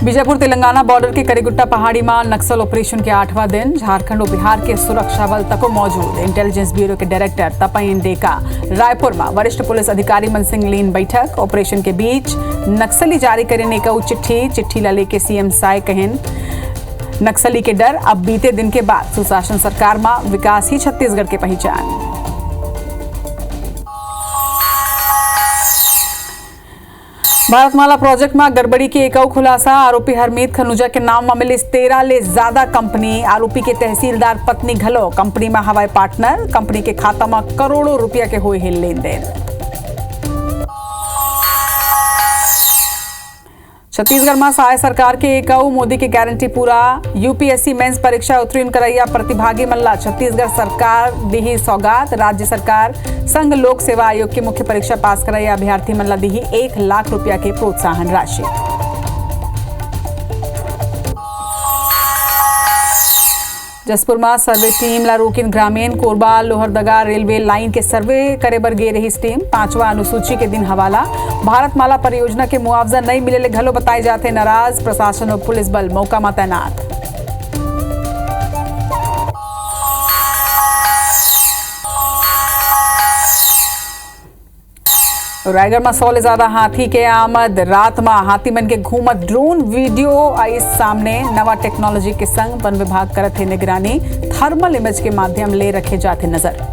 Bijapur Telangana border के करीगुट्टा पहाड़ी में नक्सल ऑपरेशन के 8वां दिन झारखंड और बिहार के सुरक्षा बल तक मौजूद इंटेलिजेंस ब्यूरो के डायरेक्टर तपन डेका रायपुर में वरिष्ठ पुलिस अधिकारी मन सिंह लीन बैठक ऑपरेशन के बीच नक्सली जारी करने का चिट्ठी ला लेके सीएम साय कहन नक्सली के डर अब बीते दिन के बाद सुशासन सरकार में विकास ही छत्तीसगढ़ के पहचान। भारतमाला प्रोजेक्ट में गड़बड़ी के एक और खुलासा आरोपी हरमीत खनुजा के नाम में मिली 13 ले ज्यादा कंपनी आरोपी के तहसीलदार पत्नी घलो कंपनी में हवाई पार्टनर कंपनी के खाता में करोड़ों रुपया के हुए हैं लेन देन। छत्तीसगढ़ में सहाय सरकार के एक मोदी की गारंटी पूरा यूपीएससी मेंस परीक्षा उत्तीर्ण करैया प्रतिभागी मल्ला छत्तीसगढ़ सरकार दी सौगात राज्य सरकार संघ लोक सेवा आयोग के मुख्य परीक्षा पास करैया अभ्यर्थी मल्ला दी 1 लाख रुपया के प्रोत्साहन राशि। जसपुर में सर्वे टीम ला रोकिन ग्रामीण कोरबा लोहरदगा रेलवे लाइन के सर्वे करे बर गे रही टीम 5वां अनुसूची के दिन हवाला भारतमाला परियोजना के मुआवजा नहीं मिले घलो बताए जाते नाराज प्रशासन और पुलिस बल मौका में तैनात। रायगढ़ में 100 ले ज्यादा हाथी के आमद रात में हाथी मन के घूमत ड्रोन वीडियो आई सामने नवा टेक्नोलॉजी के संग वन विभाग करत है निगरानी थर्मल इमेज के माध्यम ले रखे जाते नजर।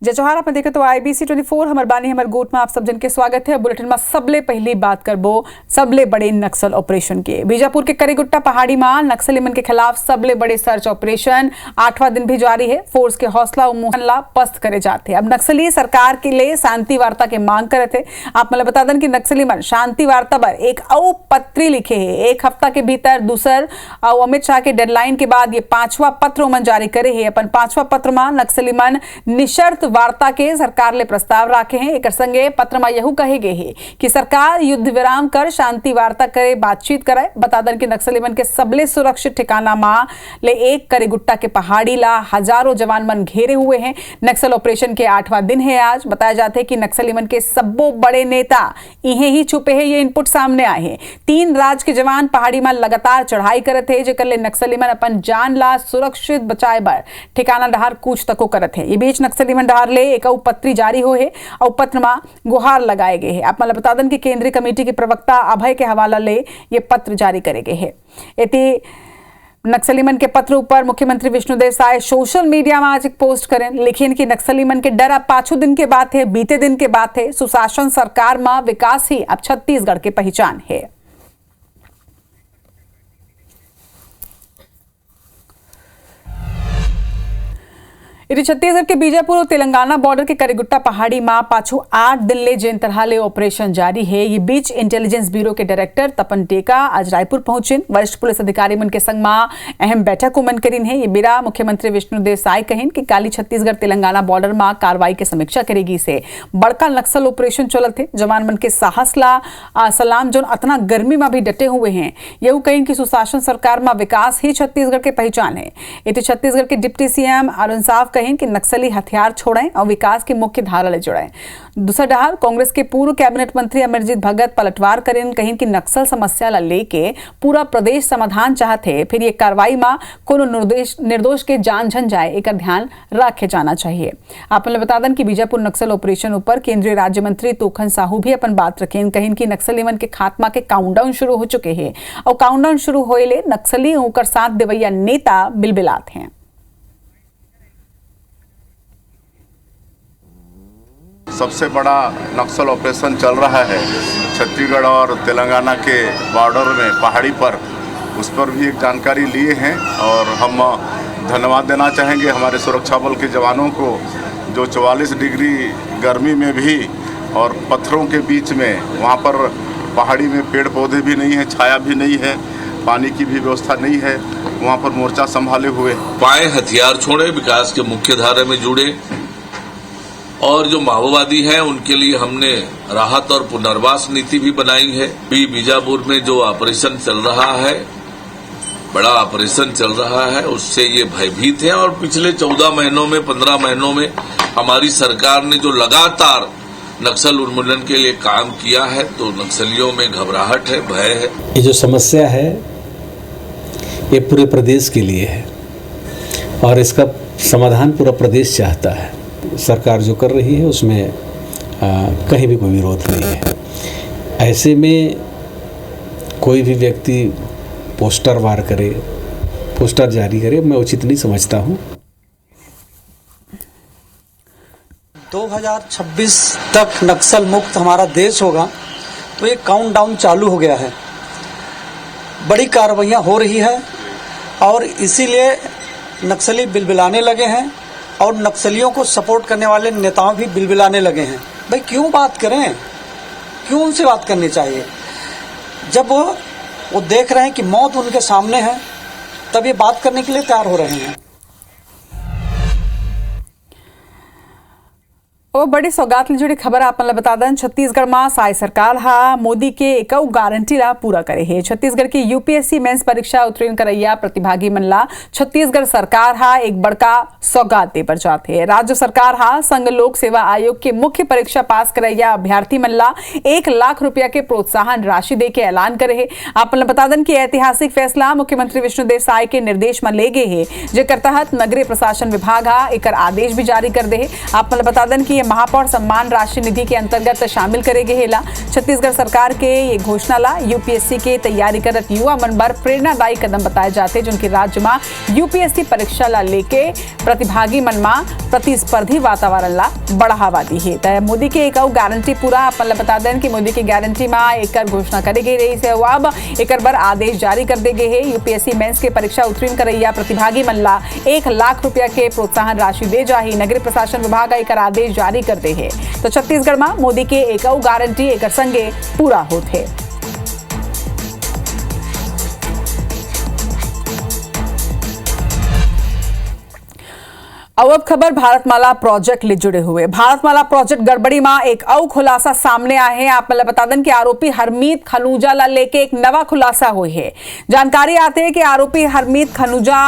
जय जोहार आप देखे तो IBC 24 हमर बानी हमर गोट में आप सब जन के स्वागत है। बुलेटिन में सबले पहली बात करबो सबले बड़े नक्सल ऑपरेशन के बीजापुर के करीगुट्टा पहाड़ी में नक्सली मन के खिलाफ सबले बड़े सर्च ऑपरेशन 8वां दिन भी जारी है। फोर्स के हौसला और मुहल्ला पस्त करे जाते अब नक्सली सरकार के लिए शांति वार्ता के मांग करे थे। आप मतलब बता दें कि नक्सली मन शांति वार्ता पर एक औ पत्री लिखे है 1 हफ्ता के भीतर दूसर और अमित शाह के डेडलाइन के बाद ये 5वां पत्र मन जारी करे है। अपन 5वां पत्र में नक्सली मन निशर्त वार्ता के सरकार ले प्रस्ताव रखे हैं। एक संगे पत्र में यह कहे गए है कि सरकार युद्ध विराम कर शांति वार्ता करे बातचीत कराए। बता दें कि नक्सली मन के सबले सुरक्षित ठिकाना में ले एक करीगुट्टा के पहाड़ी ला हजारों जवान मन घेरे हुए हैं। नक्सल ऑपरेशन के 8वां दिन है आज। बताया जाता है कि नक्सली मन के सबो बड़े नेता इहे ही छुपे हैं। ये इनपुट सामने आए हैं। 3 राज्य के जवान पहाड़ी में लगातार चढ़ाई करत है जेकर ले नक्सली मन अपन जान ला सुरक्षित बचाए बर ठिकाना डहार कूच तको करत है। ये बीच नक्सली मन डहार ले एक पत्री जारी हो है और पत्र में गुहार लगाए गए हैं। आप मतलब बता दें कि केंद्रीय कमेटी के प्रवक्ता अभय के हवाला ले ये पत्र जारी करे गए हैं। इति नक्सली मन के पत्र ऊपर मुख्यमंत्री विष्णुदेव साय सोशल मीडिया में आज एक पोस्ट करें लिखिन कि नक्सली मन के डर अब 5 दिन के बात है बीते दिन के बात है सुशासन सरकार में विकास ही अब छत्तीसगढ़ के पहचान है। इधर छत्तीसगढ़ के बीजापुर और तेलंगाना बॉर्डर के करीगुट्टा पहाड़ी में पाछू 8 दिन ले जेन तरह ले ऑपरेशन जारी है। ये बीच इंटेलिजेंस ब्यूरो के डायरेक्टर तपन डेका आज रायपुर पहुंचे वरिष्ठ पुलिस अधिकारी मन के संग में अहम बैठक मन करीन है। ये बेरा मुख्यमंत्री विष्णुदेव साय कहन कि काली छत्तीसगढ़ तेलंगाना बॉर्डर में कार्रवाई की समीक्षा करेगी से बड़का नक्सल ऑपरेशन चलत थे। जवान मन के साहस ला सलाम जो अतना गर्मी में भी डटे हुए हैं। यह कहें कि सुशासन सरकार में विकास ही छत्तीसगढ़ के पहचान है। इतने छत्तीसगढ़ के डिप्टी सीएम अरुण साव कहें कि नक्सली हथियार छोड़ें और विकास की मुख्य धारा ले जुड़ें। दूसरा डहार कांग्रेस के पूर्व कैबिनेट मंत्री अमरजीत भगत पलटवार करें कहें कि नक्सल समस्या ला लेके पूरा प्रदेश समाधान चाहते फिर ये कार्रवाई में कोनो निर्दोष के जान झन जाए एक ध्यान रखे जाना चाहिए। आप बता दें कि बीजापुर नक्सल ऑपरेशन ऊपर केंद्रीय राज्य मंत्री तोखन साहू भी अपन बात रखें कहें कि नक्सली मन के खात्मा के काउंटडाउन शुरू हो चुके हैं और काउंटडाउन शुरू होए नक्सली होकर साथ देवैया नेता बिलबिलात हैं। सबसे बड़ा नक्सल ऑपरेशन चल रहा है छत्तीसगढ़ और तेलंगाना के बॉर्डर में पहाड़ी पर, उस पर भी एक जानकारी लिए हैं और हम धन्यवाद देना चाहेंगे हमारे सुरक्षा बल के जवानों को जो 44 डिग्री गर्मी में भी और पत्थरों के बीच में वहाँ पर पहाड़ी में पेड़ पौधे भी नहीं है, छाया भी नहीं है, पानी की भी व्यवस्था नहीं है, वहाँ पर मोर्चा संभाले हुए पाए हथियार छोड़े विकास के मुख्य धारा में जुड़े और जो माओवादी हैं उनके लिए हमने राहत और पुनर्वास नीति भी बनाई है। बीजापुर में जो ऑपरेशन चल रहा है बड़ा ऑपरेशन चल रहा है, उससे ये भयभीत है। और पिछले 14 महीनों में 15 महीनों में हमारी सरकार ने जो लगातार नक्सल उन्मूलन के लिए काम किया है, तो नक्सलियों में घबराहट है, भय है। ये जो समस्या है ये पूरे प्रदेश के लिए है और इसका समाधान पूरा प्रदेश चाहता है। सरकार जो कर रही है उसमें कहीं भी कोई विरोध नहीं है। ऐसे में कोई भी व्यक्ति पोस्टर वार करे, पोस्टर जारी करे, मैं उचित नहीं समझता हूँ। 2026 तक नक्सल मुक्त हमारा देश होगा, तो ये काउंटडाउन चालू हो गया है। बड़ी कार्रवाइयाँ हो रही है और इसीलिए नक्सली बिलबिलाने लगे हैं और नक्सलियों को सपोर्ट करने वाले नेताओं भी बिलबिलाने लगे हैं। भाई क्यों बात करें, क्यों उनसे बात करनी चाहिए? जब वो देख रहे हैं कि मौत उनके सामने है, तब ये बात करने के लिए तैयार हो रहे हैं। और बड़ी सौगात जुड़ी खबर आप बता दें। छत्तीसगढ़ में साई सरकार हा मोदी के एक गारंटी ला पूरा करे है। छत्तीसगढ़ की यूपीएससी मेंस परीक्षा उत्तीर्ण करैया प्रतिभागी मन ला छत्तीसगढ़ सरकार हा एक बड़का सौगात दे बर जाते है। राज्य सरकार हा संघ लोक सेवा आयोग के मुख्य परीक्षा पास करैया अभ्यर्थी मन ला 1 लाख रुपया के प्रोत्साहन राशि दे के ऐलान करे है। आप बता दें कि ऐतिहासिक फैसला मुख्यमंत्री विष्णुदेव साय के निर्देश में ले गए है, जेकर तहत नगरीय प्रशासन विभाग हा एक आदेश भी जारी कर दे है। आप बता दें कि महापौर सम्मान राशि निधि के अंतर्गत शामिल करेगे हेला। छत्तीसगढ़ सरकार के ये घोषणा ला यूपीएससी के तैयारी करत युवा मन बर प्रेरणादायी कदम बताए जाते, जिनके राज्य में यूपीएससी परीक्षा ला लेके प्रतिभागी मन में प्रतिस्पर्धी वातावरण ला बढ़ावा दी है। तो मोदी के एक गारंटी पूरा अपन बता दें कि मोदी की गारंटी में एक घोषणा करे गई रही से अब एक बार आदेश जारी कर दे गए है। यूपीएससी मेंस के परीक्षा उत्तीर्ण करैया प्रतिभागी मन ला 1 लाख रुपया के प्रोत्साहन राशि दे जाही नगरीय प्रशासन विभाग एक आदेश जारी करते हैं। तो छत्तीसगढ़ में मोदी के एक गारंटी एक संगे पूरा होते। अब खबर भारतमाला प्रोजेक्ट ले जुड़े हुए। भारतमाला प्रोजेक्ट गड़बड़ी में एक खुलासा सामने आए हैं। आप बता दें कि आरोपी हरमीत खनूजा ला लेके एक नवा खुलासा हुई है। जानकारी आते है कि आरोपी हरमीत खनूजा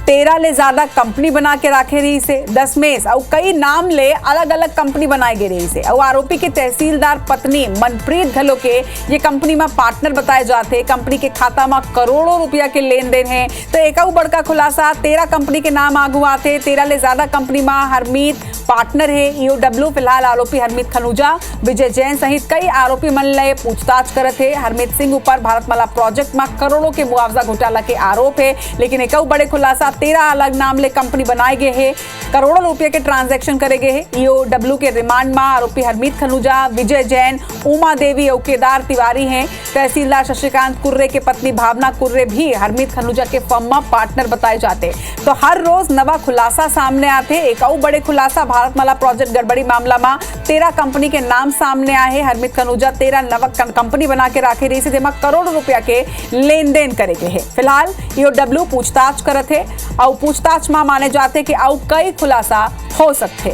13 ले ज्यादा कंपनी बना के रखे रही से 10 में और कई नाम ले अलग अलग कंपनी बनाई गई रही से। और आरोपी के तहसीलदार पत्नी मनप्रीत घलो के ये कंपनी में पार्टनर बताए जाते। कंपनी के खाता में करोड़ों रुपया के लेन देन है। तो एक बड़का खुलासा 13 कंपनी के नाम आगू आते। 13 ले ज्यादा कंपनी में हरमीत पार्टनर है। ईओडब्ल्यू फिलहाल आरोपी हरमीत खनूजा, विजय जैन सहित कई आरोपी मन ले पूछताछ करत है। हरमीत सिंह ऊपर भारतमाला प्रोजेक्ट में करोड़ों के मुआवजा घोटाला के आरोप है। लेकिन एक बड़े खुलासा 13 अलग नाम ले कंपनी बनाए गए हैं, करोड़ों रुपए के ट्रांजैक्शन करे गए हैं। ईओडब्ल्यू के रिमांड में आरोपी हरमीत खनूजा, विजय जैन, उमा देवी और केदार तिवारी हैं। तहसीलदार शशिकांत कुर्रे के पत्नी भावना कुर्रे भी हरमीत खनूजा के फर्म में पार्टनर बताए जाते। तो हर रोज नवा खुलासा सामने आते। एक और बड़े खुलासा भारतमाला प्रोजेक्ट गड़बड़ी मामला में 13 कंपनी के नाम सामने आए। हरमीत खनूजा 13 नवा कंपनी बना के रखे रही से, जेमा करोड़ों रुपया के लेन देन करे गए हैं। फिलहाल ईओडब्ल्यू पूछताछ करत है और पूछताछ में माने जाते कि और कई खुलासा हो सकते।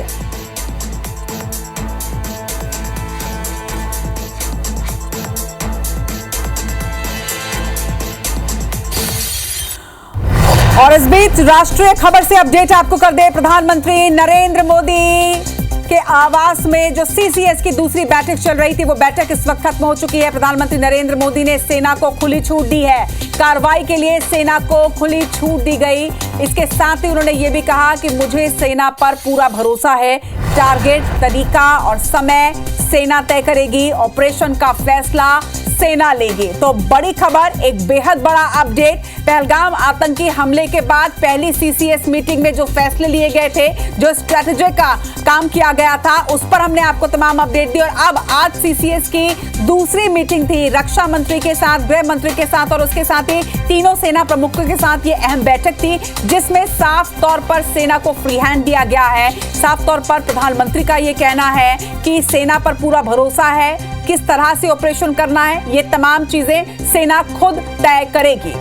और इस बीच राष्ट्रीय खबर से अपडेट आपको कर दे। प्रधानमंत्री नरेंद्र मोदी के आवास में जो सीसीएस की दूसरी बैठक चल रही थी, वो बैठक इस वक्त खत्म हो चुकी है। प्रधानमंत्री नरेंद्र मोदी ने सेना को खुली छूट दी है। कार्रवाई के लिए सेना को खुली छूट दी गई। इसके साथ ही उन्होंने ये भी कहा कि मुझे सेना पर पूरा भरोसा है। टारगेट, तरीका और समय सेना तय करेगी। ऑपरेशन का फैसला सेना लेगी। तो बड़ी खबर, एक बेहद बड़ा अपडेट। पहलगाम आतंकी हमले के बाद पहली सीसीएस मीटिंग में जो फैसले लिए गए थे, जो स्ट्रेटेजी का काम किया गया था, उस पर हमने आपको तमाम अपडेट दी। और अब आज सीसीएस की दूसरी मीटिंग थी रक्षा मंत्री के साथ, गृह मंत्री के साथ और उसके साथ ही तीनों सेना प्रमुखों के साथ। ये अहम बैठक थी जिसमें साफ तौर पर सेना को फ्री हैंड दिया गया है। साफ तौर पर प्रधानमंत्री का ये कहना है कि सेना पर पूरा भरोसा है। किस तरह से ऑपरेशन करना है, ये तमाम चीजें सेना खुद तय करेगी।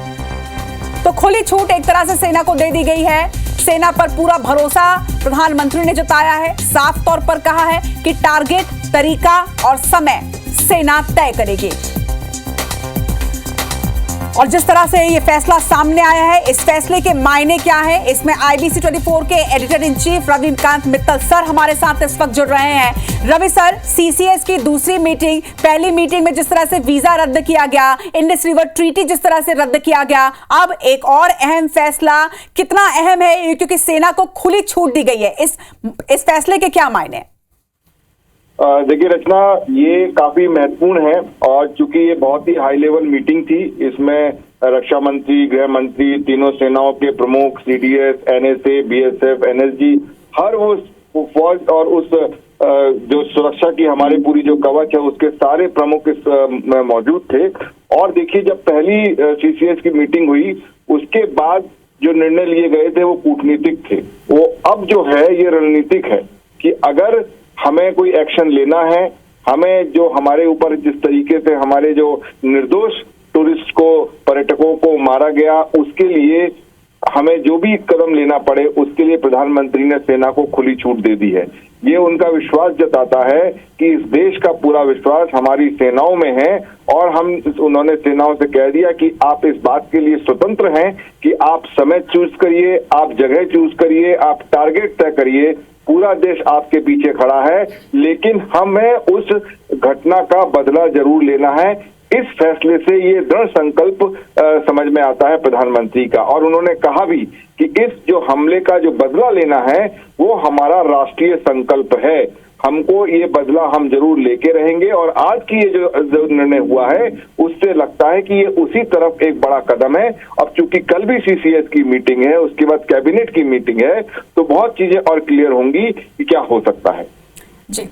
तो खुली छूट एक तरह से सेना को दे दी गई है। सेना पर पूरा भरोसा प्रधानमंत्री ने जताया है। साफ तौर पर कहा है कि टारगेट, तरीका और समय सेना तय करेगी। और जिस तरह से ये फैसला सामने आया है, इस फैसले के मायने क्या है, इसमें IBC 24 के editor in chief Ravikant Mittal sir हमारे साथ इस वक्त जुड़ रहे हैं। रवि सर, CCS की दूसरी मीटिंग, पहली मीटिंग में जिस तरह से वीजा रद्द किया गया, इंडस रिवर ट्रीटी जिस तरह से रद्द किया गया, अब एक और अहम फैसला, कितना अहम है क्योंकि सेना को खुली छूट दी गई है, इस फैसले के क्या मायने? देखिए रचना, ये काफी महत्वपूर्ण है और चूंकि ये बहुत ही हाई लेवल मीटिंग थी, इसमें रक्षा मंत्री, गृह मंत्री, तीनों सेनाओं के प्रमुख, CDS, NSA, BSF, NSG, हर वो फौज और उस जो सुरक्षा की हमारी पूरी जो कवच है उसके सारे प्रमुख इस मौजूद थे। और देखिए, जब पहली CCS की मीटिंग हुई उसके बाद जो निर्णय लिए गए थे वो कूटनीतिक थे, वो अब जो है ये रणनीतिक है कि अगर हमें कोई एक्शन लेना है, हमें जो हमारे ऊपर जिस तरीके से हमारे जो निर्दोष टूरिस्ट को, पर्यटकों को मारा गया, उसके लिए हमें जो भी कदम लेना पड़े उसके लिए प्रधानमंत्री ने सेना को खुली छूट दे दी है। ये उनका विश्वास जताता है कि इस देश का पूरा विश्वास हमारी सेनाओं में है और उन्होंने सेनाओं से कह दिया कि आप इस बात के लिए स्वतंत्र हैं कि आप समय चूज करिए, आप जगह चूज करिए, आप टारगेट तय करिए, पूरा देश आपके पीछे खड़ा है, लेकिन हमें उस घटना का बदला जरूर लेना है। इस फैसले से ये दृढ़ संकल्प समझ में आता है प्रधानमंत्री का, और उन्होंने कहा भी कि इस जो हमले का जो बदला लेना है वो हमारा राष्ट्रीय संकल्प है, हमको ये बदला हम जरूर लेके रहेंगे। और आज की ये जो निर्णय हुआ है उससे लगता है कि ये उसी तरफ एक बड़ा कदम है। अब चूंकि कल भी CCS की मीटिंग है, उसके बाद कैबिनेट की मीटिंग है, तो बहुत चीजें और क्लियर होंगी कि क्या हो सकता है। जी,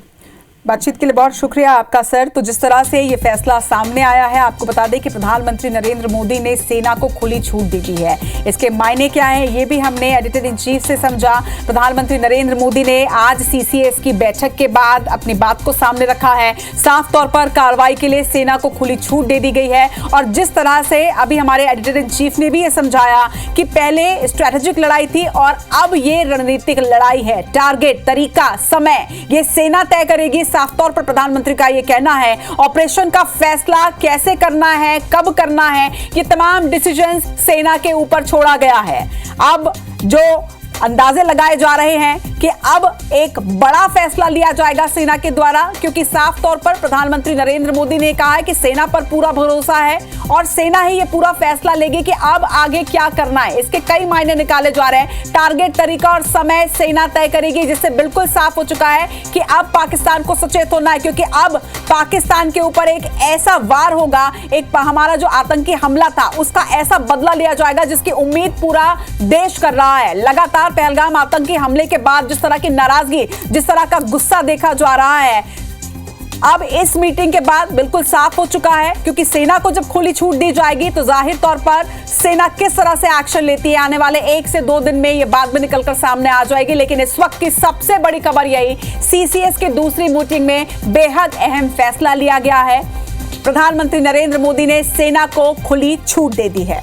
बातचीत के लिए बहुत शुक्रिया आपका सर। तो जिस तरह से ये फैसला सामने आया है, आपको बता दें कि प्रधानमंत्री नरेंद्र मोदी ने सेना को खुली छूट दे दी है। इसके मायने क्या है ये भी हमने एडिटर इन चीफ से समझा। प्रधानमंत्री नरेंद्र मोदी ने आज CCS की बैठक के बाद अपनी बात को सामने रखा है। साफ तौर पर कार्रवाई के लिए सेना को खुली छूट दे दी गई है। और जिस तरह से अभी हमारे एडिटर इन चीफ ने भी ये समझाया कि पहले स्ट्रैटेजिक लड़ाई थी और अब ये रणनीतिक लड़ाई है। टारगेट, तरीका, समय ये सेना तय करेगी, साफ तौर पर प्रधानमंत्री का ये कहना है। ऑपरेशन का फैसला कैसे करना है, कब करना है, ये तमाम डिसीजंस सेना के ऊपर छोड़ा गया है। अब जो अंदाजे लगाए जा रहे हैं कि अब एक बड़ा फैसला लिया जाएगा सेना के द्वारा, क्योंकि साफ तौर पर प्रधानमंत्री नरेंद्र मोदी ने कहा है कि सेना पर पूरा भरोसा है और सेना ही ये पूरा फैसला लेगी कि अब आगे क्या करना है। इसके कई मायने निकाले जा रहे हैं। टारगेट, तरीका और समय सेना तय करेगी, जिससे बिल्कुल साफ हो चुका है कि अब पाकिस्तान को सचेत होना है, क्योंकि अब पाकिस्तान के ऊपर एक ऐसा वार होगा, एक हमारा जो आतंकी हमला था उसका ऐसा बदला लिया जाएगा जिसकी उम्मीद पूरा देश कर रहा है। लगातार पहलगाम आतंकी हमले के बाद जिस तरह की नाराजगी, जिस तरह का गुस्सा देखा जा रहा है, अब इस मीटिंग के बाद बिल्कुल साफ हो चुका है, क्योंकि सेना को जब खुली छूट दी जाएगी तो जाहिर तौर पर सेना किस तरह से एक्शन लेती है आने वाले 1 से 2 दिन में ये बात भी निकलकर सामने आ जाएगी। लेकिन इस वक्त की सबसे बड़ी खबर यही, CCS की दूसरी मीटिंग में बेहद अहम फैसला लिया गया है। प्रधानमंत्री नरेंद्र मोदी ने सेना को खुली छूट दे दी है।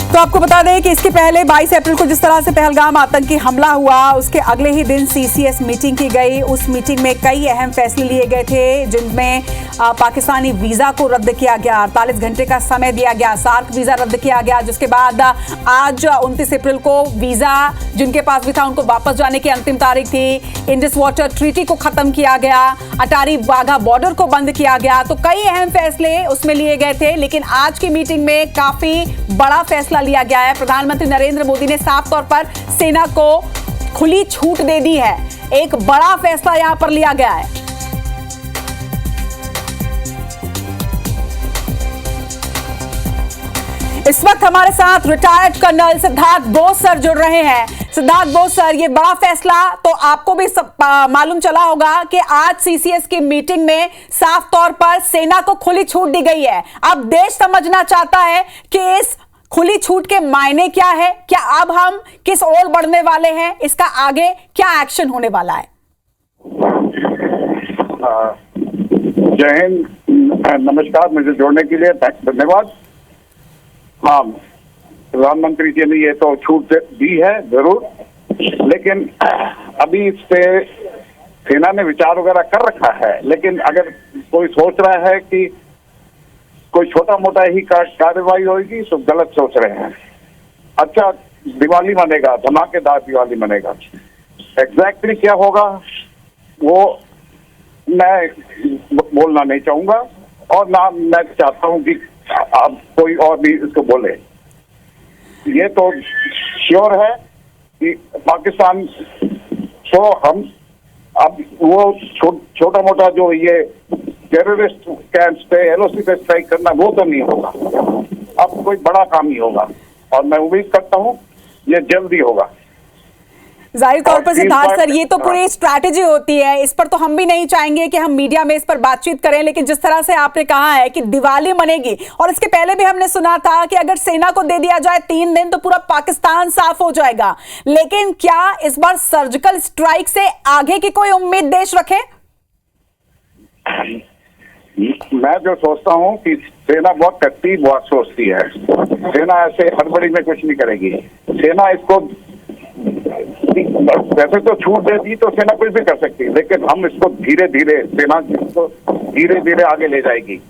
तो आपको बता दें कि इसके पहले 22 अप्रैल को जिस तरह से पहलगाम आतंकी हमला हुआ, उसके अगले ही दिन CCS मीटिंग की गई। उस मीटिंग में कई अहम फैसले लिए गए थे, जिनमें पाकिस्तानी वीज़ा को रद्द किया गया, 48 घंटे का समय दिया गया, सार्क वीज़ा रद्द किया गया, जिसके बाद आज 29 अप्रैल को वीज़ा जिनके पास भी था उनको वापस जाने की अंतिम तारीख थी। इंडस वाटर ट्रीटी को ख़त्म किया गया, अटारी वाघा बॉर्डर को बंद किया गया। तो कई अहम फैसले उसमें लिए गए थे, लेकिन आज की मीटिंग में काफ़ी बड़ा फैसला लिया गया है। प्रधानमंत्री नरेंद्र मोदी ने साफ तौर पर सेना को खुली छूट दे दी है। एक बड़ा फैसला यहां पर लिया गया है। इस वक्त हमारे साथ retired colonel Siddharth Bose sir जुड़ रहे हैं। सिद्धार्थ बोस सर, ये बड़ा फैसला तो आपको भी मालूम चला होगा कि आज CCS की मीटिंग में साफ तौर पर सेना को खुली छूट दी गई है। अब देश समझना चाहता है कि इस खुली छूट के मायने क्या है, क्या अब हम किस ओर बढ़ने वाले हैं, इसका आगे क्या एक्शन होने वाला है? जय हिंद, नमस्कार। मुझे जोड़ने के लिए धन्यवाद। हाँ, प्रधानमंत्री जी ने ये तो छूट दी है जरूर, लेकिन अभी इस पे सेना ने विचार वगैरह कर रखा है। लेकिन अगर कोई सोच रहा है कि कोई छोटा मोटा ही कार्रवाई होगी तो गलत सोच रहे हैं। अच्छा, दिवाली मनेगा, धमाकेदार दिवाली मनेगा, एग्जैक्टली क्या होगा वो मैं बोलना नहीं चाहूंगा, और ना मैं चाहता हूं कि अब कोई और भी इसको बोले। ये तो श्योर है कि पाकिस्तान को हम अब वो छोटा मोटा जो ये टेररिस्ट कैंप्स पे LOC पे स्ट्राइक करना वो तो नहीं होगा, अब कोई बड़ा काम ही होगा, और मैं उम्मीद करता हूँ ये जल्दी होगा। जाहिर तौर पर सिद्धार्थ सर, ये तो पूरी स्ट्रैटेजी होती है, इस पर तो हम भी नहीं चाहेंगे कि हम मीडिया में इस पर बातचीत करें, लेकिन जिस तरह से आपने कहा है कि दिवाली मनेगी, और इसके पहले भी हमने सुना था कि अगर सेना को दे दिया जाए 3 दिन तो पूरा पाकिस्तान साफ हो जाएगा, लेकिन क्या इस बार सर्जिकल स्ट्राइक से आगे की कोई उम्मीद देश रखे? मैं जो सोचता हूँ कि सेना बहुत तरतीब बहुत सोचती है। सेना ऐसे हड़बड़ी में कुछ नहीं करेगी। सेना इसको वैसे तो छूट देती तो सेना कुछ भी कर सकती, लेकिन हम इसको धीरे धीरे सेना इसको धीरे धीरे आगे ले जाएगी।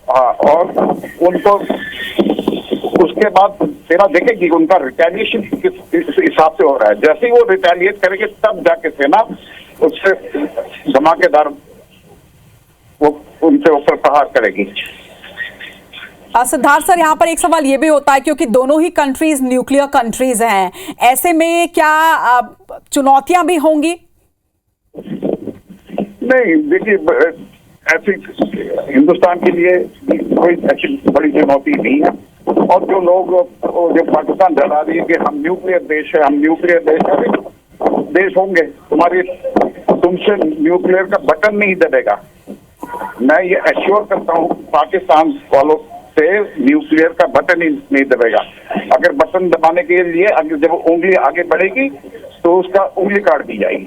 हाँ, और उनको उसके बाद सेना देखेगी उनका रिटेलिएशन किस हिसाब से हो रहा है। जैसे ही वो रिटेलिएट करेंगे तब जाके सेना उससे धमाकेदार वो उनसे ऊपर प्रहार करेगी। सिद्धार्थ सर, यहाँ पर एक सवाल ये भी होता है, क्योंकि दोनों ही कंट्रीज न्यूक्लियर कंट्रीज हैं, ऐसे में क्या चुनौतियां भी होंगी? नहीं, देखिए, ऐसी हिंदुस्तान के लिए कोई ऐसी बड़ी चुनौती नहीं है। और जो लोग जो पाकिस्तान डरा रही है कि हम न्यूक्लियर देश है, हम न्यूक्लियर देश होंगे, तुमसे न्यूक्लियर का बटन नहीं दबेगा। मैं ये एश्योर करता हूँ पाकिस्तान वालों से, न्यूक्लियर का बटन ही नहीं दबेगा। अगर बटन दबाने के लिए अगर जब उंगली आगे बढ़ेगी तो उसका उंगली काट दी जाएगी।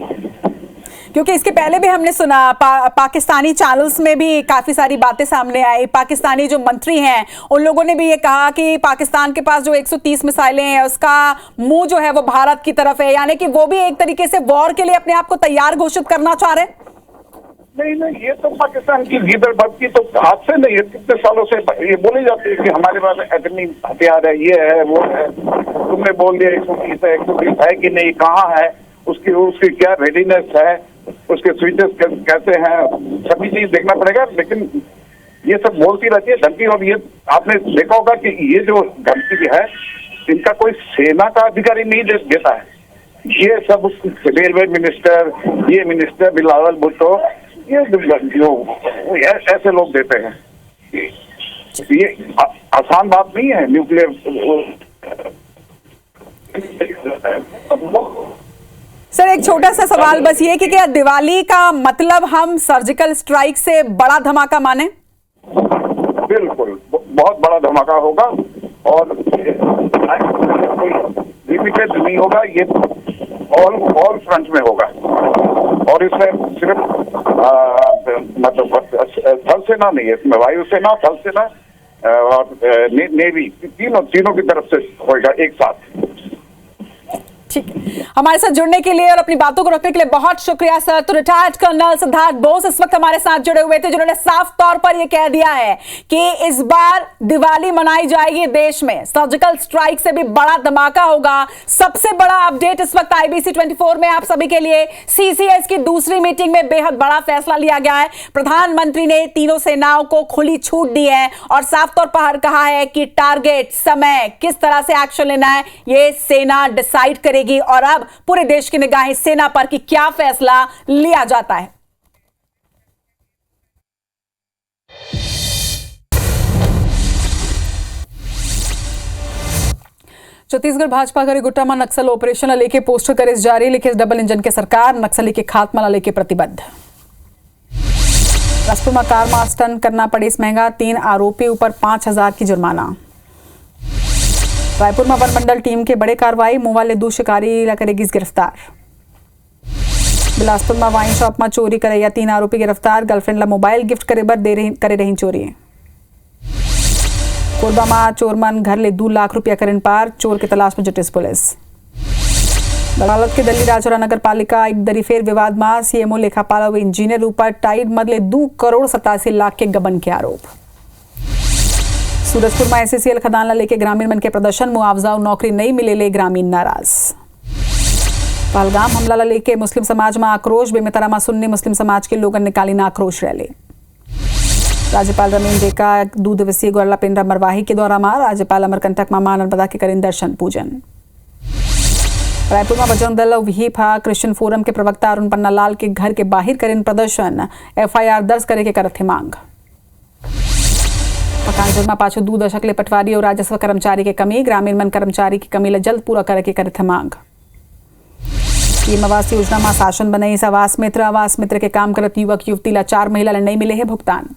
क्योंकि इसके पहले भी हमने सुना पाकिस्तानी चैनल्स में भी काफी सारी बातें सामने आई। पाकिस्तानी जो मंत्री हैं उन लोगों ने भी ये कहा कि पाकिस्तान के पास जो 130 मिसाइलें हैं उसका मुंह जो है वो भारत की तरफ है, यानी कि वो भी एक तरीके से वॉर के लिए अपने आप को तैयार घोषित करना चाह रहे हैं। नहीं, ये तो पाकिस्तान की लीडर की तो आज से नहीं है, कितने सालों से ये बोली जाती है कि हमारे पास एटमी हथियार है, ये है, वो है। तुमने बोल दिया 130 है कि नहीं, कहाँ है, उसकी क्या रेडीनेस है, उसके स्विचेस कैसे हैं, सभी चीज देखना पड़ेगा। लेकिन ये सब बोलती रहती है धमकी, और ये आपने देखा होगा कि ये जो धमकी है इनका कोई सेना का अधिकारी नहीं देता है। ये सब रेलवे मिनिस्टर, ये मिनिस्टर बिलावल भुट्टो, ये जो ऐसे लोग देते हैं। ये आसान बात नहीं है न्यूक्लियर। सर, एक छोटा सा सवाल बस ये कि क्या दिवाली का मतलब हम सर्जिकल स्ट्राइक से बड़ा धमाका माने? बिल्कुल, बहुत बड़ा धमाका होगा, और लिमिटेड नहीं होगा, ये ऑल फ्रंट में होगा। और इसमें सिर्फ मतलब थल सेना नहीं है, इसमें वायुसेना, थल सेना और नेवी, तीनों की तरफ से होगा एक साथ। ठीक, हमारे साथ जुड़ने के लिए और अपनी बातों को रखने के लिए बहुत शुक्रिया सर। तो रिटायर्ड कर्नल सिद्धार्थ बोस इस वक्त हमारे साथ जुड़े हुए थे, जिन्होंने साफ तौर पर यह कह दिया है कि इस बार दिवाली मनाई जाएगी देश में, सर्जिकल स्ट्राइक से भी बड़ा धमाका होगा। सबसे बड़ा अपडेट इस वक्त IBC 24 में आप सभी के लिए, CCS की दूसरी मीटिंग में बेहद बड़ा फैसला लिया गया है। प्रधानमंत्री ने तीनों सेनाओं को खुली छूट दी है और साफ तौर पर कहा है कि टारगेट, समय, किस तरह से एक्शन लेना है ये सेना डिसाइड करेगी, और अब पूरे देश की निगाहें सेना पर कि क्या फैसला लिया जाता है। छत्तीसगढ़ भाजपा गरिगुट्टा में नक्सल ऑपरेशन लेके पोस्टर करेस जारी, लिखे डबल इंजन के सरकार नक्सली के खात्मा लेके प्रतिबद्ध। राजपुर में कार मार्च टन करना पड़े इस महंगा, 3 आरोपी ऊपर 5,000 की जुर्माना। रायपुर में वन मंडल टीम के बड़े कार्रवाई, मुंह वाले 2 शिकारी करेगी गिरफ्तार। बिलासपुर में वाइन शॉप में चोरी करैया 3 आरोपी गिरफ्तार। गर्लफ्रेंड ला मोबाइल गिफ्ट करे बर करे रही चोरी। कोरबा में चोरमन घर ले 2 लाख रुपया करें पार। चोर की तलाश में जुटी पुलिस। अदालत के दिल्ली राजौरा नगर पालिका एक दरी फेर विवाद में सीएमओ लेखापाल और इंजीनियर ऊपर टाइड मदले 2 करोड़ 87 लाख के गबन के आरोप। सूरजपुर में एससीएल खदान ला लेके ग्रामीण मन के प्रदर्शन। मुआवजा और नौकरी नहीं मिले ले ग्रामीण नाराज। पहलगाम हमला ला लेके मुस्लिम समाज में आक्रोश। बेमेतरा में सुन्नी मुस्लिम समाज के लोगन निकाली ना आक्रोश रैली। राज्यपाल रमीन डेका 2 दिवसीय गोरला पेंड्रा मरवाही के दौरा में राज्यपाल अमरकंटक में मां नर्मदा के करें दर्शन पूजन। रायपुर में बजरंग दल और विहिप क्रिश्चियन फोरम के प्रवक्ता अरुण पन्ना लाल के घर के बाहर करें प्रदर्शन। एफआईआर दर्ज करे के करत मांग। पकानजोर में पाछो 2 दशक ले पटवारी और राजस्व कर्मचारी के कमी। ग्रामीण मन कर्मचारी की कमी ला जल्द पूरा करे के करत मांग। पीएम आवास योजना में शासन बनाई आवास मित्र के काम करत युवक युवती ला 4 महिला नहीं मिले है भुगतान।